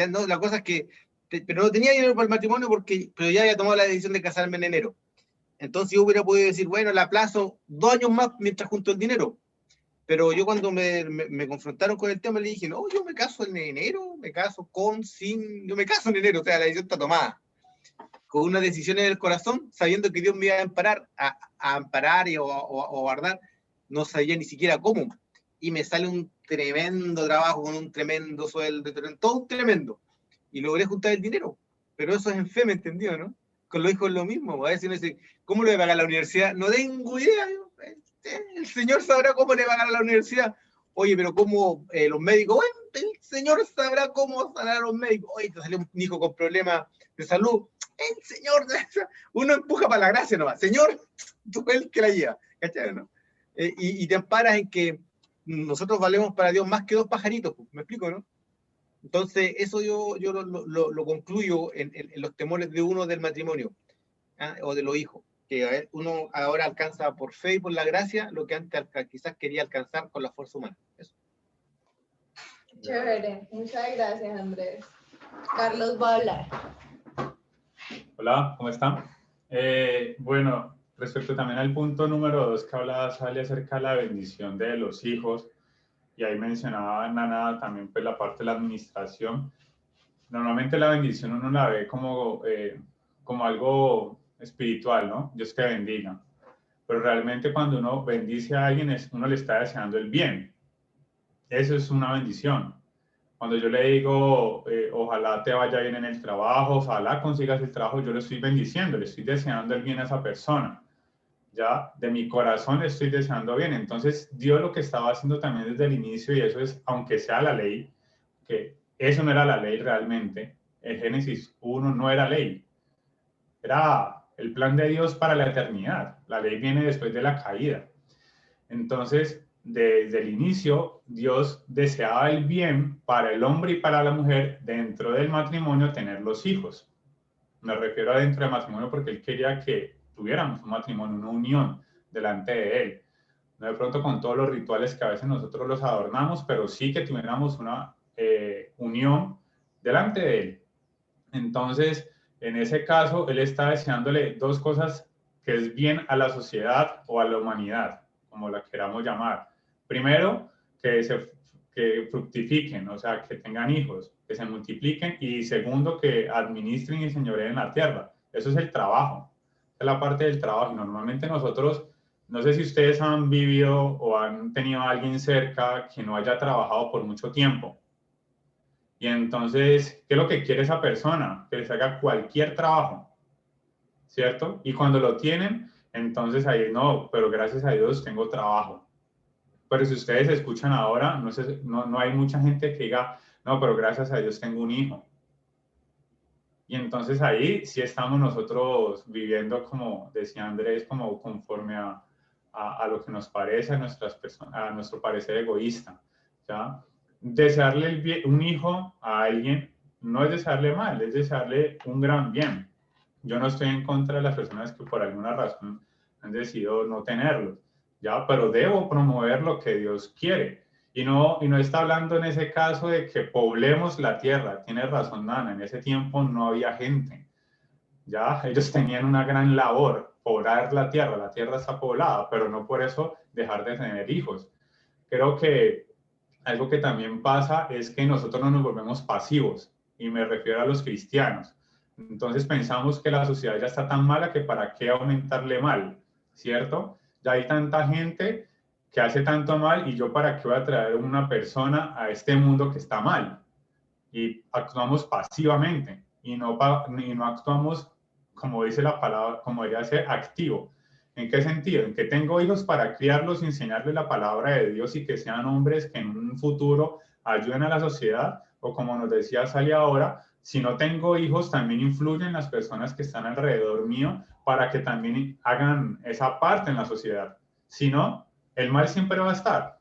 No, la cosa es que, pero no tenía dinero para el matrimonio pero ya había tomado la decisión de casarme en enero. Entonces yo hubiera podido decir, bueno, la aplazo 2 años más mientras junto el dinero. Pero yo cuando me confrontaron con el tema, le dije, no, yo me caso en enero, yo me caso en enero, o sea, la decisión está tomada. Con una decisión en el corazón, sabiendo que Dios me iba a amparar o a guardar, no sabía ni siquiera cómo. Y me sale un tremendo trabajo con un tremendo sueldo, todo un tremendo. Y logré juntar el dinero. Pero eso es en fe, ¿me entendió, no? Con los hijos es lo mismo. A veces uno dice, ¿cómo le voy a pagar la universidad? No tengo idea. El Señor sabrá cómo le va a pagar a la universidad. Oye, pero ¿cómo los médicos? Bueno, el Señor sabrá cómo sanar a los médicos. Oye, te salió un hijo con problemas de salud. El Señor, uno empuja para la gracia nomás. Señor, tú eres el que la lleva. ¿Cachai, no? Y te amparas en que nosotros valemos para Dios más que 2 pajaritos. ¿Me explico, no? Entonces, eso yo lo concluyo en los temores de uno del matrimonio, ¿ah? O de los hijos. Que uno ahora alcanza por fe y por la gracia lo que antes quizás quería alcanzar con la fuerza humana. Eso. Chévere, muchas gracias, Andrés. Carlos va a hablar. Hola, ¿cómo están? Bueno, respecto también al punto número 2 que hablaba Sally acerca de la bendición de los hijos, y ahí mencionaba Nana también pues la parte de la administración. Normalmente la bendición uno la ve como algo espiritual, ¿no? Dios te bendiga. Pero realmente cuando uno bendice a alguien, uno le está deseando el bien. Eso es una bendición. Cuando yo le digo, ojalá te vaya bien en el trabajo, ojalá consigas el trabajo, yo le estoy bendiciendo, le estoy deseando el bien a esa persona. Ya, de mi corazón le estoy deseando bien. Entonces, Dios lo que estaba haciendo también desde el inicio, y eso es, aunque sea la ley, que eso no era la ley realmente, en Génesis 1 no era ley, era el plan de Dios para la eternidad. La ley viene después de la caída. Entonces, desde el inicio, Dios deseaba el bien para el hombre y para la mujer dentro del matrimonio tener los hijos. Me refiero a dentro del matrimonio porque Él quería que tuviéramos un matrimonio, una unión delante de Él. No de pronto con todos los rituales que a veces nosotros los adornamos, pero sí que tuviéramos una unión delante de Él. Entonces, en ese caso, Él está deseándole 2 cosas que es bien a la sociedad o a la humanidad, como la queramos llamar. Primero, que fructifiquen, o sea, que tengan hijos, que se multipliquen, y segundo, que administren y señoreen la tierra. Eso es el trabajo, esa es la parte del trabajo. Y normalmente nosotros, no sé si ustedes han vivido o han tenido a alguien cerca que no haya trabajado por mucho tiempo. Y entonces, ¿qué es lo que quiere esa persona? Que les haga cualquier trabajo, ¿cierto? Y cuando lo tienen, entonces ahí no, pero gracias a Dios tengo trabajo. Pero si ustedes escuchan ahora, no hay mucha gente que diga, no, pero gracias a Dios tengo un hijo. Y entonces ahí sí estamos nosotros viviendo, como decía Andrés, como conforme a lo que nos parece, a nuestro parecer egoísta, ¿ya? Desearle un hijo a alguien no es desearle mal, es desearle un gran bien. Yo no estoy en contra de las personas que por alguna razón han decidido no tenerlos, ¿ya? Pero debo promover lo que Dios quiere. Y no está hablando en ese caso de que poblemos la tierra. Tiene razón, Nana, en ese tiempo no había gente, ¿ya? Ellos tenían una gran labor, poblar la tierra está poblada, pero no por eso dejar de tener hijos. Creo que algo que también pasa es que nosotros no nos volvemos pasivos, y me refiero a los cristianos. Entonces pensamos que la sociedad ya está tan mala que para qué aumentarle mal, ¿cierto? Ya hay tanta gente que hace tanto mal, y yo para qué voy a traer una persona a este mundo que está mal. Y actuamos pasivamente y no actuamos, como dice la palabra, como debería ser, activo. ¿En qué sentido? En que tengo hijos para criarlos y enseñarles la palabra de Dios y que sean hombres que en un futuro ayuden a la sociedad, o como nos decía Sally ahora, si no tengo hijos, también influyen las personas que están alrededor mío para que también hagan esa parte en la sociedad. Si no, el mal siempre va a estar.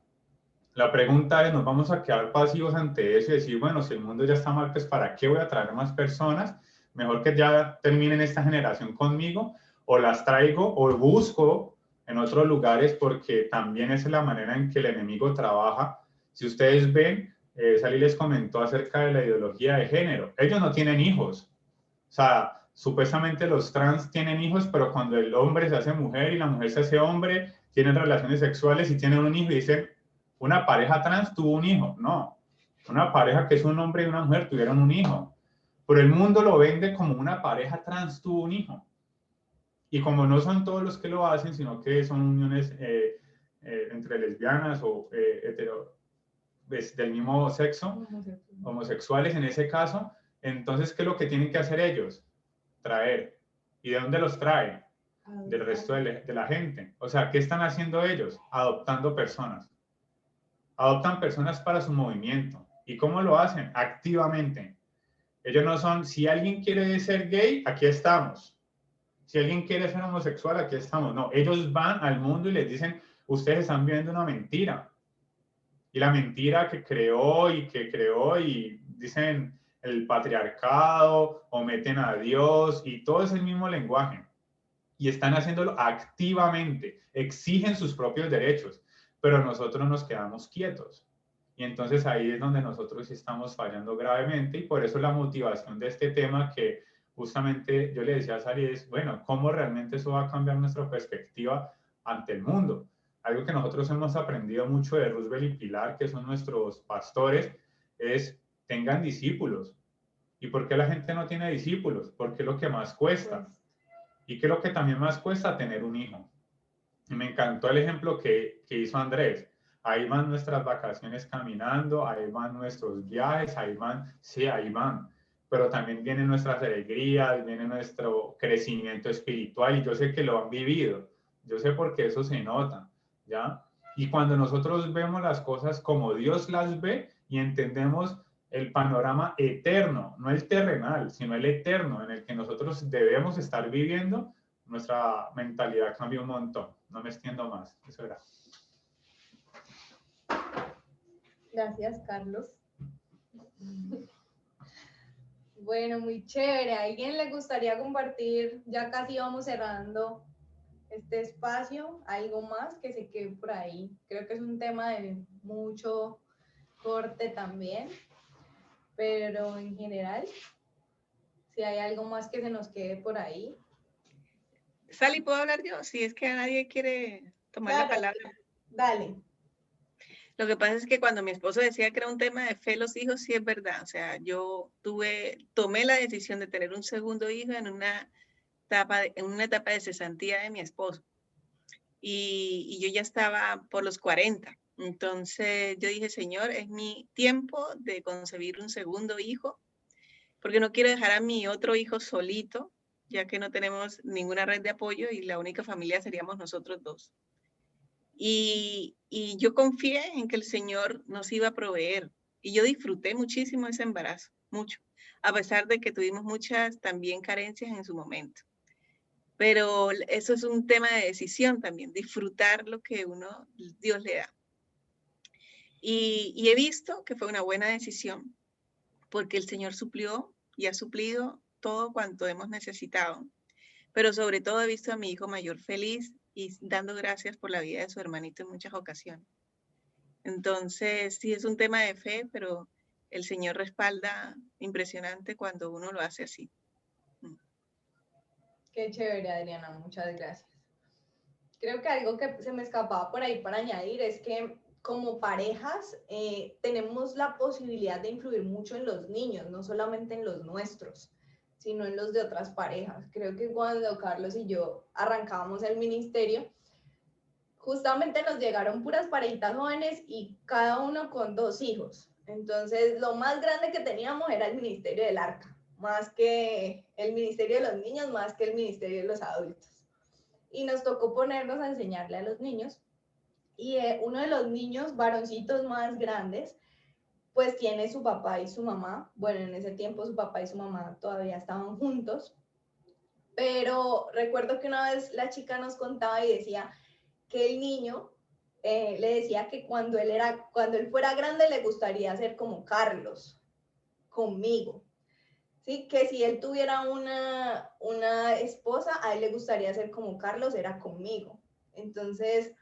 La pregunta es, ¿nos vamos a quedar pasivos ante eso y decir, bueno, si el mundo ya está mal, pues ¿para qué voy a traer más personas? Mejor que ya terminen esta generación conmigo, o las traigo o busco en otros lugares, porque también esa es la manera en que el enemigo trabaja. Si ustedes ven, Sally les comentó acerca de la ideología de género. Ellos no tienen hijos. O sea, supuestamente los trans tienen hijos, pero cuando el hombre se hace mujer y la mujer se hace hombre, tienen relaciones sexuales y tienen un hijo y dicen, una pareja trans tuvo un hijo. No, una pareja que es un hombre y una mujer tuvieron un hijo. Pero el mundo lo vende como una pareja trans tuvo un hijo. Y como no son todos los que lo hacen, sino que son uniones entre lesbianas o del mismo sexo, homosexuales en ese caso, entonces, ¿qué es lo que tienen que hacer ellos? Traer. ¿Y de dónde los traen? Del resto de la gente. O sea, ¿qué están haciendo ellos? Adoptando personas. adoptan personas para su movimiento. ¿Y cómo lo hacen? Activamente. Ellos no son, si alguien quiere ser gay, aquí estamos. Si alguien quiere ser homosexual, aquí estamos. No, ellos van al mundo y les dicen, ustedes están viviendo una mentira. Y la mentira que creó y dicen el patriarcado o meten a Dios y todo es el mismo lenguaje. Y están haciéndolo activamente, exigen sus propios derechos, pero nosotros nos quedamos quietos. Y entonces ahí es donde nosotros estamos fallando gravemente y por eso la motivación de este tema que justamente yo le decía a Sari es, bueno, ¿cómo realmente eso va a cambiar nuestra perspectiva ante el mundo? Algo que nosotros hemos aprendido mucho de Roosevelt y Pilar, que son nuestros pastores, es tengan discípulos. ¿Y por qué la gente no tiene discípulos? Porque es lo que más cuesta. ¿Y qué es lo que también más cuesta? Tener un hijo. Y me encantó el ejemplo que hizo Andrés. Ahí van nuestras vacaciones caminando, ahí van nuestros viajes, ahí van. Pero también vienen nuestras alegrías, viene nuestro crecimiento espiritual y yo sé que lo han vivido. Yo sé porque eso se nota, ¿ya? Y cuando nosotros vemos las cosas como Dios las ve y entendemos el panorama eterno, no el terrenal, sino el eterno en el que nosotros debemos estar viviendo, nuestra mentalidad cambia un montón. No me extiendo más, eso era. Gracias, Carlos. Bueno, muy chévere. ¿A alguien le gustaría compartir? Ya casi vamos cerrando este espacio. ¿Algo más que se quede por ahí? Creo que es un tema de mucho corte también, pero en general, si hay algo más que se nos quede por ahí. Sally, ¿puedo hablar yo? Si es que nadie quiere tomar la palabra. Dale. Lo que pasa es que cuando mi esposo decía que era un tema de fe, los hijos, sí es verdad. O sea, yo tomé la decisión de tener un segundo hijo en una etapa de cesantía de mi esposo. Y yo ya estaba por los 40. Entonces yo dije, Señor, es mi tiempo de concebir un segundo hijo, porque no quiero dejar a mi otro hijo solito, ya que no tenemos ninguna red de apoyo y la única familia seríamos nosotros dos. Y yo confié en que el Señor nos iba a proveer. Y yo disfruté muchísimo ese embarazo, mucho, a pesar de que tuvimos muchas también carencias en su momento. Pero eso es un tema de decisión también, disfrutar lo que Dios le da. Y he visto que fue una buena decisión, porque el Señor suplió y ha suplido todo cuanto hemos necesitado. Pero sobre todo he visto a mi hijo mayor feliz y dando gracias por la vida de su hermanito en muchas ocasiones. Entonces, sí es un tema de fe, pero el Señor respalda impresionante cuando uno lo hace así. Qué chévere, Adriana, muchas gracias. Creo que algo que se me escapaba por ahí para añadir es que como parejas tenemos la posibilidad de influir mucho en los niños, no solamente en los nuestros, sino en los de otras parejas. Creo que cuando Carlos y yo arrancábamos el ministerio, justamente nos llegaron puras parejitas jóvenes y cada uno con 2 hijos. Entonces, lo más grande que teníamos era el ministerio del arca, más que el ministerio de los niños, más que el ministerio de los adultos. Y nos tocó ponernos a enseñarle a los niños. Y uno de los niños, varoncitos más grandes, pues tiene su papá y su mamá. Bueno, en ese tiempo su papá y su mamá todavía estaban juntos. Pero recuerdo que una vez la chica nos contaba y decía que el niño le decía que cuando él fuera grande le gustaría ser como Carlos, conmigo. ¿Sí? Que si él tuviera una esposa, a él le gustaría ser como Carlos, era conmigo. Entonces,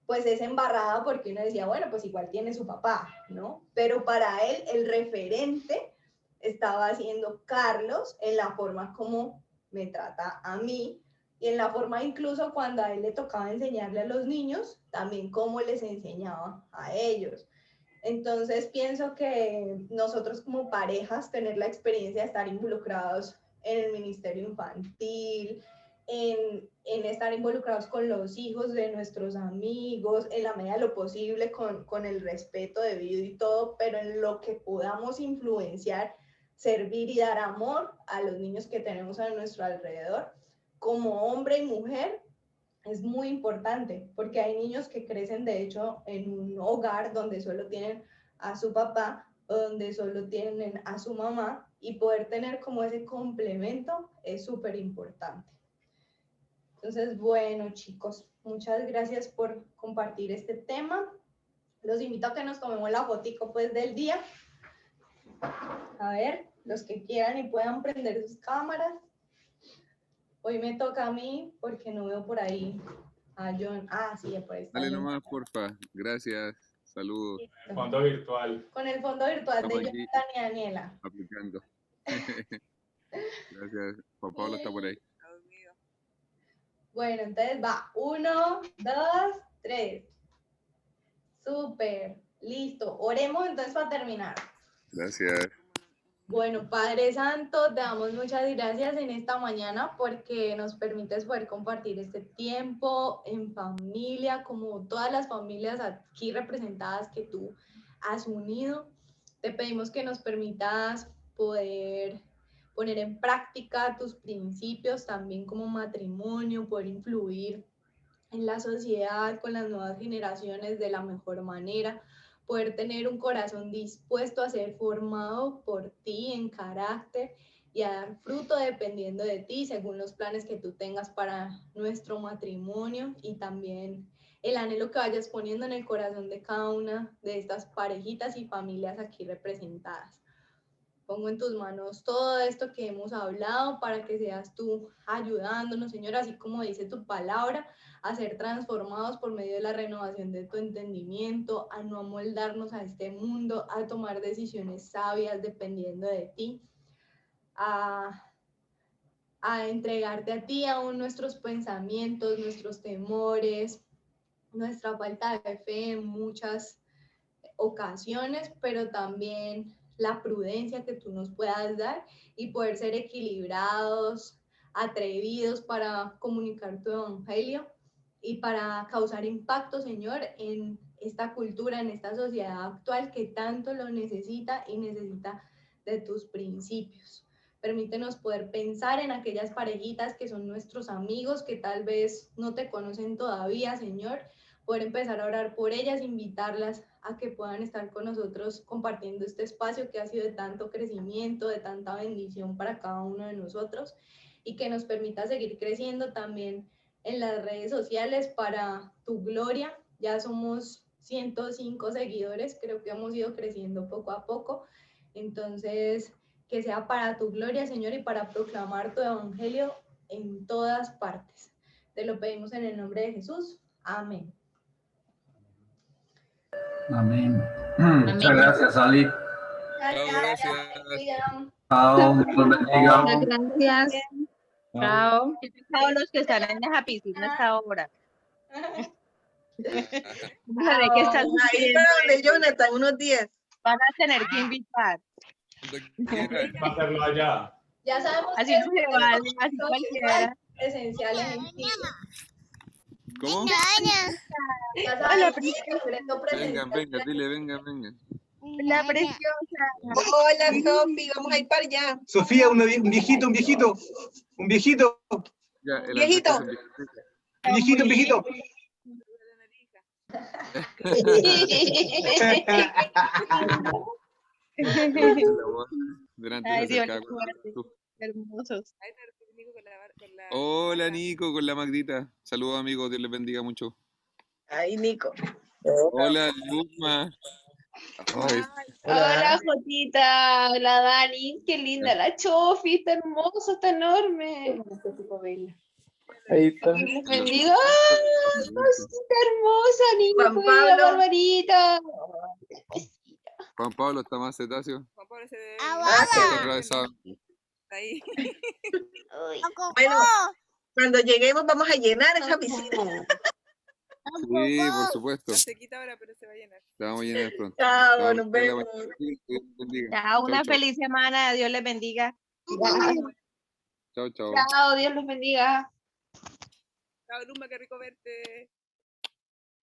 pues es embarrada porque uno decía, bueno, pues igual tiene su papá, ¿no? Pero para él el referente estaba siendo Carlos en la forma como me trata a mí y en la forma incluso cuando a él le tocaba enseñarle a los niños, también cómo les enseñaba a ellos. Entonces pienso que nosotros como parejas tener la experiencia de estar involucrados en el ministerio infantil, en estar involucrados con los hijos de nuestros amigos, en la medida de lo posible con el respeto debido y todo, pero en lo que podamos influenciar, servir y dar amor a los niños que tenemos a nuestro alrededor, como hombre y mujer, es muy importante, porque hay niños que crecen, de hecho, en un hogar donde solo tienen a su papá o donde solo tienen a su mamá, y poder tener como ese complemento es súper importante. Entonces, bueno, chicos, muchas gracias por compartir este tema. Los invito a que nos tomemos la fotico pues del día. A ver, los que quieran y puedan prender sus cámaras. Hoy me toca a mí porque no veo por ahí a John. Ah, sí, por ahí está. Dale John. nomás, porfa. Gracias. Saludos. Listo. Fondo virtual. Con el fondo virtual Estamos de aquí. Jonathan y Daniela. Aplicando. Gracias. Juan Pablo está por ahí. Bueno, entonces va. 1, 2, 3. Súper. Listo. Oremos entonces para terminar. Gracias. Bueno, Padre Santo, te damos muchas gracias en esta mañana porque nos permites poder compartir este tiempo en familia, como todas las familias aquí representadas que tú has unido. Te pedimos que nos permitas poder poner en práctica tus principios también como matrimonio, poder influir en la sociedad con las nuevas generaciones de la mejor manera, poder tener un corazón dispuesto a ser formado por ti en carácter y a dar fruto dependiendo de ti, según los planes que tú tengas para nuestro matrimonio, y también el anhelo que vayas poniendo en el corazón de cada una de estas parejitas y familias aquí representadas. Pongo en tus manos todo esto que hemos hablado para que seas tú ayudándonos, Señor, así como dice tu palabra, a ser transformados por medio de la renovación de tu entendimiento, a no amoldarnos a este mundo, a tomar decisiones sabias dependiendo de ti, a entregarte a ti aún nuestros pensamientos, nuestros temores, nuestra falta de fe en muchas ocasiones, pero también la prudencia que tú nos puedas dar y poder ser equilibrados, atrevidos para comunicar tu evangelio y para causar impacto, Señor, en esta cultura, en esta sociedad actual que tanto lo necesita y necesita de tus principios. Permítenos poder pensar en aquellas parejitas que son nuestros amigos, que tal vez no te conocen todavía, Señor, poder empezar a orar por ellas, invitarlas a que puedan estar con nosotros compartiendo este espacio que ha sido de tanto crecimiento, de tanta bendición para cada uno de nosotros, y que nos permita seguir creciendo también en las redes sociales para tu gloria. Ya somos 105 seguidores, creo que hemos ido creciendo poco a poco, entonces que sea para tu gloria, Señor, y para proclamar tu evangelio en todas partes. Te lo pedimos en el nombre de Jesús. Amén. Amén. Muchas gracias, Ali. Gracias. Chao, Dios los bendiga. Gracias. Chao. Chao los que están en la piscina a esta hora. Sabe que están Ahí para donde Jonathan, unos días. van a tener que invitar. Va a hacerlo allá. Ya sabemos Así que se vale, así cualquiera. presenciales en Chile. ¿Cómo? Ya Hola, sabemos preciosa. que Loreto Vengan, presencial. dile, vengan. La preciosa. Hola, Sofi, vamos a ir para allá. Sofía, un viejito. Ya, el Viejito. Andrés es el Viejito. Delante Ay, se Dios, acercaba qué con fuerte. tú. Hermosos. Hola, Nico, con la Magdita. Saludos, amigos. Dios les bendiga mucho. Ay, Nico. Hola, Luzma. Ay, Hola, Jotita. Hola, Dani. Qué linda la Chofi. Está hermosa, está enorme. Ahí está. Dios bendiga. ¡Ah, cosita hermosa, niña! Juan Cuida, Pablo. Barbarita. Juan Pablo está más cetáceo. Está Atravesado. Bueno, cuando lleguemos vamos a llenar esa piscina. Sí, por supuesto. Se quita ahora, pero se va a llenar. La vamos a llenar pronto. Chao, Vamos, nos vemos. Dios les bendiga. Chao, una Chau, chau. feliz semana. Dios les bendiga. Chao, chao. Chao, Dios los bendiga. Chao, Luma, qué rico verte.